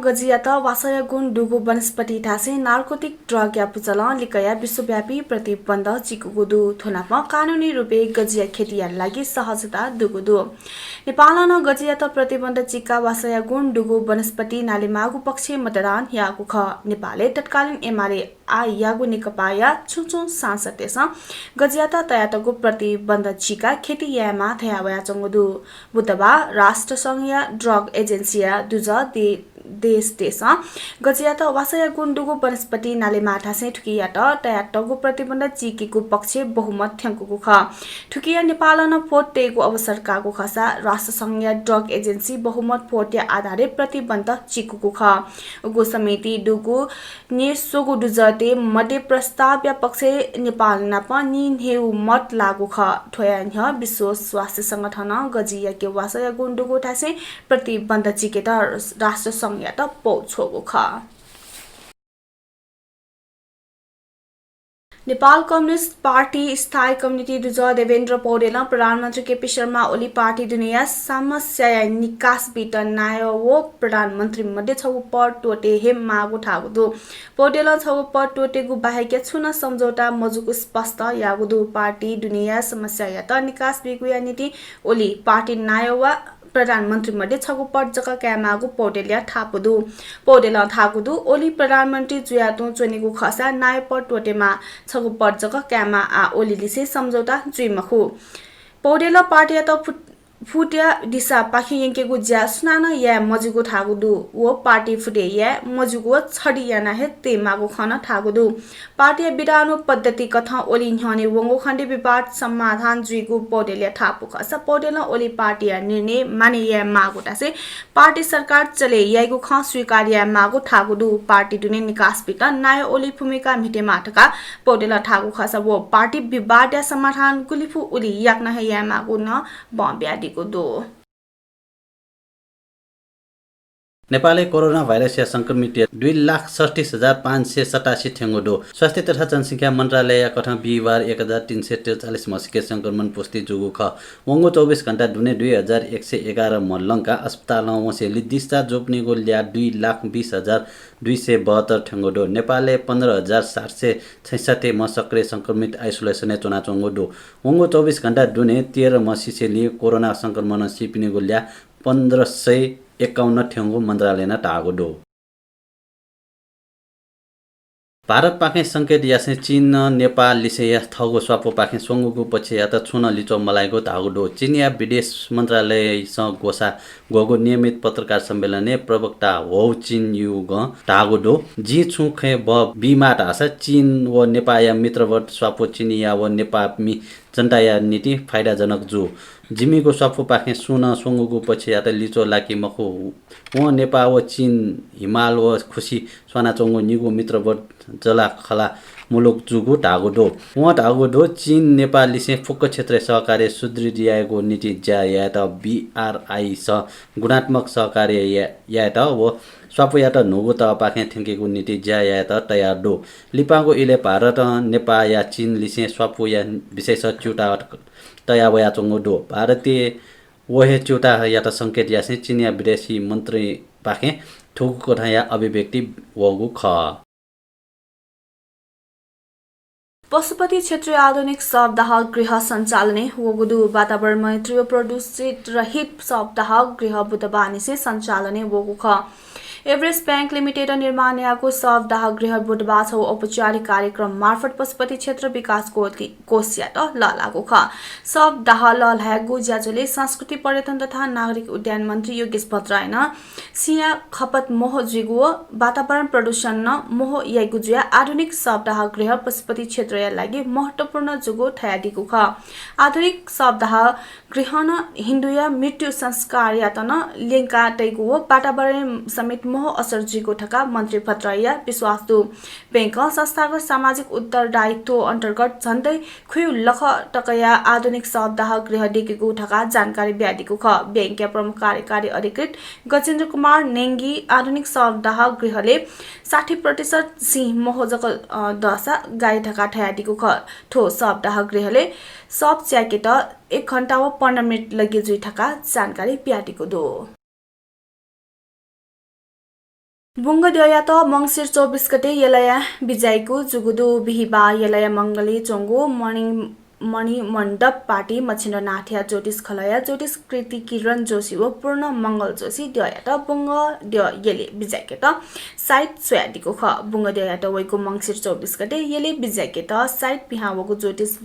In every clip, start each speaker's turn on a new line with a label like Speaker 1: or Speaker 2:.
Speaker 1: गजियात वासय गुण डुगु वनस्पति ठासे नार्कोटिक ड्रग या पुचल लिकया विश्वव्यापी प्रतिबन्ध चिकुगुदु थोनाप कानुनी रूपे गजिया खेतीया लागि सहजता दुगुदु नेपाल न गजियात प्रतिबन्ध चिका वासय गुण डुगु वनस्पति नाले मागु पक्ष मतदान यागु ख नेपालले तत्कालीन एमाले आ यागु निकपाया छुचु सांसदेस गजियात तयातगु प्रतिबन्ध चिका खेती यामा थयावया चंगुदु बुधबार राष्ट्रसंघीय ड्रग एजेन्सिया दुज देश गजियात वासय गुण्डुगु वनस्पति नाले माठा से ठुकियाट तयाटगु प्रतिबन्ध चिकेको पक्ष बहुमत थ्याङ्कुको ख ठुकिया नेपाल न फोट टेगु अवसर कागु खसा राष्ट्रसंघीय ड्रग एजेन्सी बहुमत फोट आधारित प्रतिबन्ध चिकुको ख उगु समिति डुगु ने सोगु दुजते मध्ये प्रस्ताव या पक्ष नेपाल नाप नि हेउ मत लागु ख ठोया विश्व स्वास्थ्य संगठन गजिया के वासय गुण्डुगु ठासे प्रतिबन्ध चिकेट राष्ट्रसंघ या त पौछोगु ख नेपाल कम्युनिस्ट पार्टी स्थायी कमिटी दुज देवेन्द्र पौडेल प्रधानमन्त्री केपी शर्मा ओली पार्टी दुनिया समस्या निकास बिट नायो प्रधानमन्त्री मध्ये छगु पर टोटे हे मागु ठागुदु पौडेल छगु पर टोटेगु बाहेक छुन सम्झौता मजुगु स्पष्ट यागुदु पार्टी दुनिया समस्या या त निकास बिगुया नीति ओली पार्टी नायो प्रधानमन्त्री मध्ये छगु पर्जक क्यामागु पौडेलिया ठापुदु पौडेल ठाकुदु ओली प्रधानमन्त्री जुयातु चोनेगु खसा नाय पटोटेमा छगु पर्जक क्यामा आ ओली लिसे सम्झौता जुइमखु पौडेल पार्टी त फुटिया दिशा पाखि यंकेगु ज्या सुनान या मजुगु ठागुदु वो पार्टी फुटे या मजुगु छडी याना हे ते मागु खन ठागुदु पार्टी बिरानु पद्धति कथा ओली न्हने वंगो खण्डे विवाद समाधान जुइगु पौडेले ठापु खस पौडेल ओली पार्टी निर्णय माने या मागु तासे पार्टी सरकार चले यागु ख स्वीकार या मागु ठागुदु पार्टी दुने निकास बिटा नाय ओली भूमिका मिटे माटका पौडेल ठागु खस वो पार्टी विवाद या समाधान गुलिफु ओली याक्न हे या मागु न बम्ब्या
Speaker 2: नेपालले कोरोना भाइरस या संक्रमित 2,60,587 ठेंगोडो स्वास्थ्य तथा जनसंख्या मन्त्रालय कथा बिहिबार 1,343 मसिके संक्रमण पुष्टि जुगु ख वंगो 24 घण्टा दुने 2,111 मल्लंका अस्पताल वसे लिदिस्ता जोप्नेगो ल्या 2,20,272 ठेंगोडो नेपालले 15,766 म सक्रिय संक्रमित आइसोलेसन चुना चंगोडो वंगो 24 घण्टा दुने 13 मसिसे लिए कोरोना संक्रमण सिपिनेगो ल्या 1551 ठेंगो मन्त्रालय न टागोडो भारत पाखे संकेत यासे चीन नेपाल लिसे या थगो स्वापो पाखे सोंगुको पछि या त छुन लिचो मलाइगो तागोडो चीनिया विदेश मन्त्रालय स गोसा गोगो नियमित पत्रकार सम्मेलन प्रवक्ता हो चीन यु ग तागोडो जी छुखे ब बिमाट आसा चीन व नेपाल या मित्रवत स्वापो चीनिया व नेपाल मि जनता या नीति फाइदाजनक जो जिमीको स्वापो पाखे सुन सोंगुको पछि या त लिचो लाकी मखो व नेपाल व चीन हिमाल व खुशी स्वाना चंगो निगो मित्रवत जला खला मुलुक जुगु टागोडो व टागोडो चीन नेपाल लिसे फुक्क क्षेत्रीय सहकार्य सुदृढियाको नीति ज्या या त बीआरआई स गुणात्मक सहकार्य या त व स्वापो या त नोगो त पाखे थेंकेको नीति ज्या या त तयार दो लिपाको इले भारत नेपाल या चीन लिसे स्वापो या विशेष च्युटा तया वया चंगोडो भारतीय वहे च्युटा या त संकेत या से चीनिया विदेशी मन्त्री पाखे ठोगु कथा या अभिव्यक्ति वगु ख
Speaker 1: पशुपति क्षेत्रीय आधुनिक सप्ताह गृह सञ्चालने वगुदु वातावरण मैत्री प्रदूषित रहित सप्ताह गृह बुधबार निसे सञ्चालने वगु ख एभरेस्ट बैंक लिमिटेड निर्माणको सप्ताह गृह बुधबार छ औपचारिक कार्यक्रम मार्फत पशुपति क्षेत्र विकास कोषयात लागु ख सप्ताह लागु ज्याजोले संस्कृति पर्यटन तथा नागरिक उड्डयन मन्त्री योगेश भट्टराय न सिया खपत मोह जिगु वातावरण प्रदूषण न मोह यागुजुया आधुनिक सप्ताह गृह पशुपति क्षेत्र लागि महत्वपूर्ण जुगो ठयादिगु ख आधुनिक सप्ताह गृह न हिन्दुया मृत्यु संस्कार यातन लेंका तैगु वातावरण समेत मोह असर्जीको ठका मन्त्री भट्टराय विश्वास दु बैंक संस्थागत सामाजिक उत्तरदायित्व अन्तर्गत झन्दै खुयु लख टकया आधुनिक सप्ताह गृह दिगेको ठका जानकारी ब्यादिको ख बैंक प्रमुख कार्यकारी अधिकृत गजेन्द्र कुमार नेंगी आधुनिक सप्ताह गृहले 60% सिंह मोहजक दशा गाई ठका ठयादिको ख ठो सप्ताह गृहले सब च्याकेट 1 घण्टा व 15 मिनेट लगे जुइ ठका जानकारी ब्यादिको दो बुंग देया तो मंगसिर 24 गते यलया बिजाइको जुगुदु बिहिबा यलया मंगली चोंगु मणि मण्डप पार्टी मच्छिन्द्र नाथिया ज्योतिष खलया ज्योतिष कृति किरण जोशी व पूर्ण मंगल जोशी देयात बुंग यले बिजाइकेत साइट सोयादिको ख बुंग देयात वैको मंगसिर 24 गते यले बिजाइकेत साइट पिहावको ज्योतिष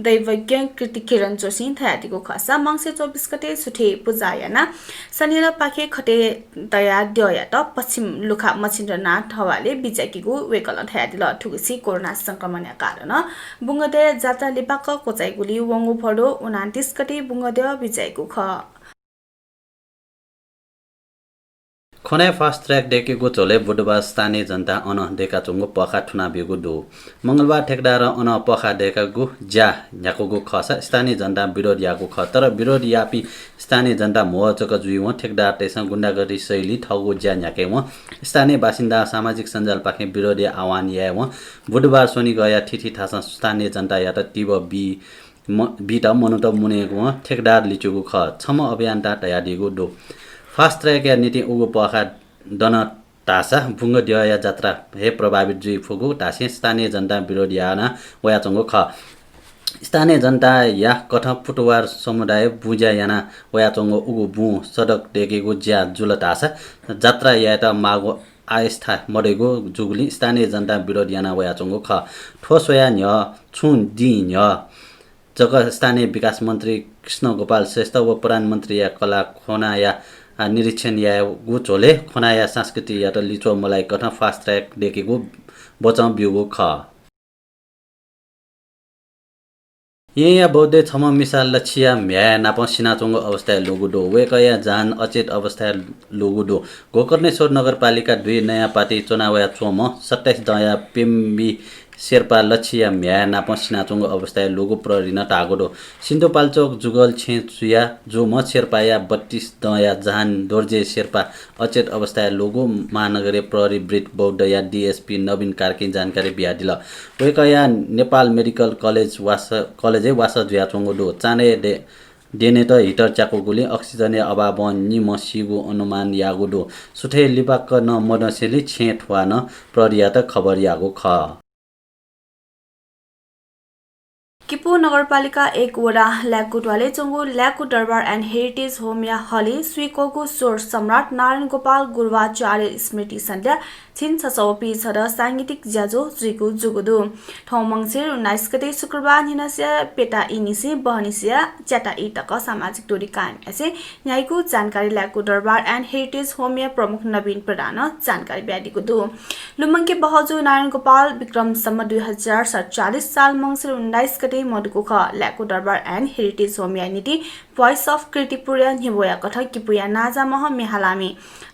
Speaker 1: दैवज्ञ कृति किरण जोशी थयादिको खसा मंगसिर 24 गते सुठे पूजायाना सनिरा पाखे खटे दया देयात पश्चिम लुखा मच्छिन्द्र नाथ हवाले बिजाइकेको वेकल थयादिल ठुगसी कोरोना संक्रमण कारण बुंगदे जात्रा लिपाक कोचाइगुली वंगु फडो 29 गते बुंगदेव बिजाइको ख
Speaker 2: खनाय फास्ट ट्र्याक डेकेको चोले बुधबार स्थानीय जनता अन डेका चोंगो पखा ठुना बेगु दो मंगलबार ठेकदार अन पखा डेकागु ज्या याकोगु खसा स्थानीय जनता विरोध याको ख तर विरोध यापी स्थानीय जनता मोहचक जुइव ठेकदार तेस गुण्डागर्दी शैली ठगु ज्या याकेव स्थानीय बासिन्दा सामाजिक सञ्जाल पाखे विरोधी आह्वान याव बुधबार सोनी गया ठिठी थासा स्थानीय जनता यात तिब बीट मनुत मुनेगु ठेकदार लिचुगु ख छम अभियान तया दिगु दो फास्ट ट्र्याक या नीति उगु पखा दन टासा भुङ्ग दिया जात्रा हे प्रभावित जुइ फुगु टासे स्थानीय जनता विरोध याना वयाचंगो ख स्थानीय जनता या कठ पुटवार समुदाय बुजा याना वयाचंगो उगु बु सडक डेकेगु ज्या जुल टासा जात्रा या त मागो आस्था मडेगो जुगली स्थानीय जनता विरोध याना वयाचंगो ख ठोस वया न्य छुन दि न्य जग स्थानीय विकास मन्त्री कृष्ण गोपाल श्रेष्ठ व प्रधानमन्त्री या कला खोना या निरीक्षण या गुचोले खोनाया संस्कृति या त लिचो मलाई कथा फास्ट ट्र्याक डेकेको बचाउ बिउगो ख या बौद्धे छम मिसाल लछिया म्या नाप सिनाचोंगो अवस्था लोगुडो वेकया जान अचेत अवस्था लोगुडो गोकर्णेश्वर नगरपालिका 2 नयाँ पार्टी चुनावया चोम 27 दया पिम्बी शेर्पा लछिया म्या नाप सिनाचोंगो अवस्था लोगु प्ररिन टागोडो सिन्धुपाल्चोक जुगल छे चुया जो म शेर्पाया 32 दया जहान दोर्जे शेर्पा अचेत अवस्था लोगु महानगरीय प्रहरी ब्रिट बौद्ध या डीएसपी नवीन कार्की जानकारी बिहादिल वेकया नेपाल मेडिकल कलेज वास ज्याचोंगो दो चाने देने त हिटर चाकोगुली अक्सिजन अभाव निम सिगु अनुमान यागुडो सुठे लिपाक न मदसेली छे ठुवा न प्रहरिया त खबर यागो ख किपु नगरपालिका 1 वडा ल्याकुटवाले चंगु ल्याकु दरबार एन्ड हेरिटेज होम या हली स्वीकोगु सोर सम्राट नारायण गोपाल गुरुवाचार्य स्मृति सन्ध्या छिन छसौपी छद सांगीतिक ज्याजो जुइगु जुगुदु ठौ मंगसिर 19 गते शुक्रबार निनसिया पेटा इनिसी बहनिसिया च्याटा इटक सामाजिक दूरी कायम एसे न्यायको जानकारी ल्याकु दरबार एन्ड हेरिटेज होम या प्रमुख नवीन प्रधान जानकारी ब्यादिगु दु लुमंके बहजु नारायण गोपाल विक्रम सम्म 2047 साल मंगसिर 19 गते मधुको ख ल्याकु दरबार एन्ड हेरिटेज होम या नीति भोइस अफ कृतिपुर्या निबोया कथा किपुया नाजा मह मेहालामी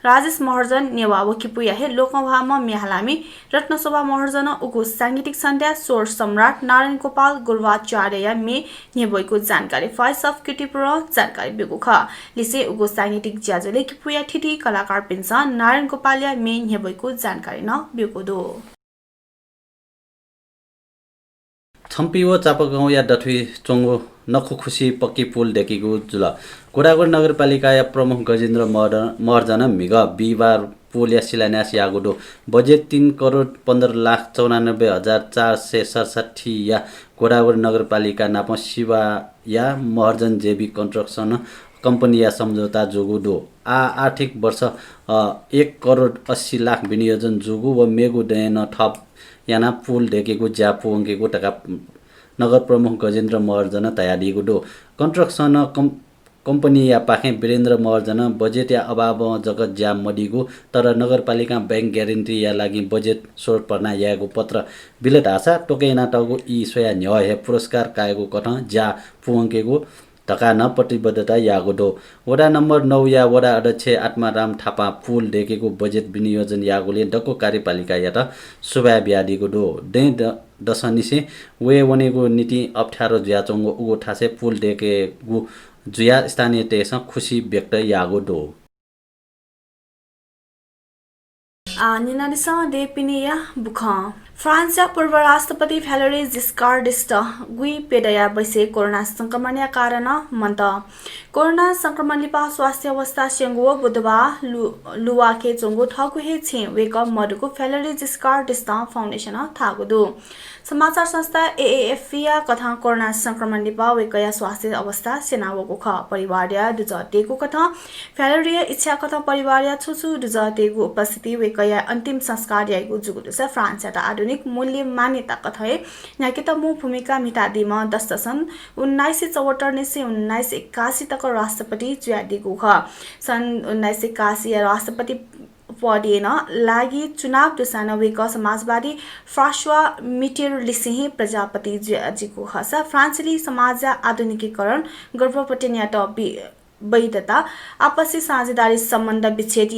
Speaker 2: राजेश महर्जन नेवावो किपुया हे लोकभामा मेहालामी रत्नशोभा महर्जन उगु सांगीतिक सन्ध्या सोर सम्राट नारायण गोपाल गुरुवाचार्य या मे नेबोयको जानकारी भोइस अफ कृतिपुर जानकारी बेगु ख लिसे उगु सांगीतिक ज्याजोले किपुया ठिठी कलाकार पिन्छ नारायण गोपाल या मे नेबोयको जानकारी न बेगु दो छम्पीवो चापागाउँ या डथुई चोंगो नखु खुसी पक्की पुल डेकेको जुल गोडागोड नगरपालिका या प्रमुख गजेन्द्र महर्जन मिग बिहिबार पुल या शिलान्यास यागुडो बजेट 3 करोड 15,94,467 या गोडागोड नगरपालिका नाप शिवा या महर्जन जेबी कन्स्ट्रक्सन कम्पनी या सम्झौता जोगुडो आर्थिक वर्ष 1 करोड 80 लाख विनियोजन जोगु व मेगु डेन थप याना पुल ढेकेको ज्यापो अंकेको टका नगर प्रमुख गजेन्द्र महर्जन तयारीको दो कन्स्ट्रक्सन कम्पनी या पाखे वीरेन्द्र महर्जन बजेट या अभाव जगत ज्या मडिगो तर नगरपालिका बैंक ग्यारेन्टी या लागि बजेट सोर पर्ना याको पत्र बिलेट आशा टोके नाटको ई सोया न्याय पुरस्कार कायको कथ ज्या पुअंकेको टका न प्रतिबद्धता यागो दो वडा नम्बर 9 या वडा अध्यक्ष आत्माराम थापा पुल ढेकेको बजेट विनियोजन यागोले डको कार्यपालिका या त सुभा ब्यादीको दो दे दशनिसे वे वनेको नीति अप्ठ्यारो ज्याचोंगो उगो ठासे पुल ढेकेको जुया स्थानीय तेस खुशी व्यक्त यागो दो
Speaker 1: निनादिसा देपिनिया बुख फ्रान्सका पूर्व राष्ट्रपति भ्यालेरी जिस्कार्ड गुई पेडया बैसे कोरोना संक्रमण कारण मन्त कोरोना संक्रमण लिपा स्वास्थ्य अवस्था सेंगो बुधबार लुवाके चोंगो ठगु हे छे वेक मडुको भ्यालेरी जिस्कार्ड फाउन्डेसन थागुदु समाचार संस्था एएफपीया कथा कोरोना संक्रमण लिपा वेकया स्वास्थ्य अवस्था सेनावको ख परिवारया दुजतेको कथा भ्यालेरी इच्छा कथा परिवारया छुछु दुजतेको उपस्थिति वेकया अन्तिम संस्कार याइको जुगुदु छ फ्रान्सबाट आधुनिक मूल्य मान्यता कथय याके त मु भूमिका मिटादिमा दस्तसन 1974 ने 1981 तक राष्ट्रपति ज्यादिको ख सन् 1981 राष्ट्रपति पदेन लागि चुनाव दुसानवेक समाजवादी फ्रान्सवा मिटेरलिसे प्रजापति जिको खस फ्रान्सेली समाज आधुनिकीकरण गर्भपतिन्याट वैधता आपसी साझेदारी सम्बन्ध विच्छेद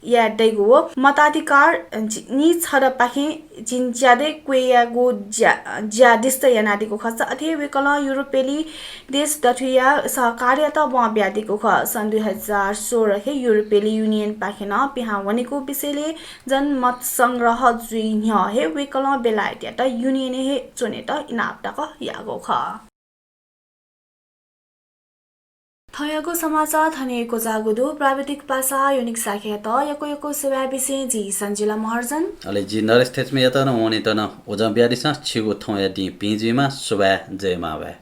Speaker 1: या दैगो मताधिकार नि छर पाखे जिन ज्यादै क्वेयागो ज्यादिस्त यानादिको खर्च अथे विकल युरोपेली देश दथुया सहकार्यता ब्यादिको ख सन् 2016 हे युरोपेली युनियन पाखेन पिहावनेको विषयले जनमत संग्रह जुइन्ह हे विकल बेलायत युनियन हे चोनेट इनाप्टक यागो ख थयको समाचार थनिएको जागुदो प्राविधिक पासा युनिक साखेत यको सेवा विषय जी सञ्जिला महर्जन
Speaker 2: अले जी नरेश थेचमे यतन ओने तन ओजम ब्यारिस छिगो थौया दि पिजिमा सुबा जयमावे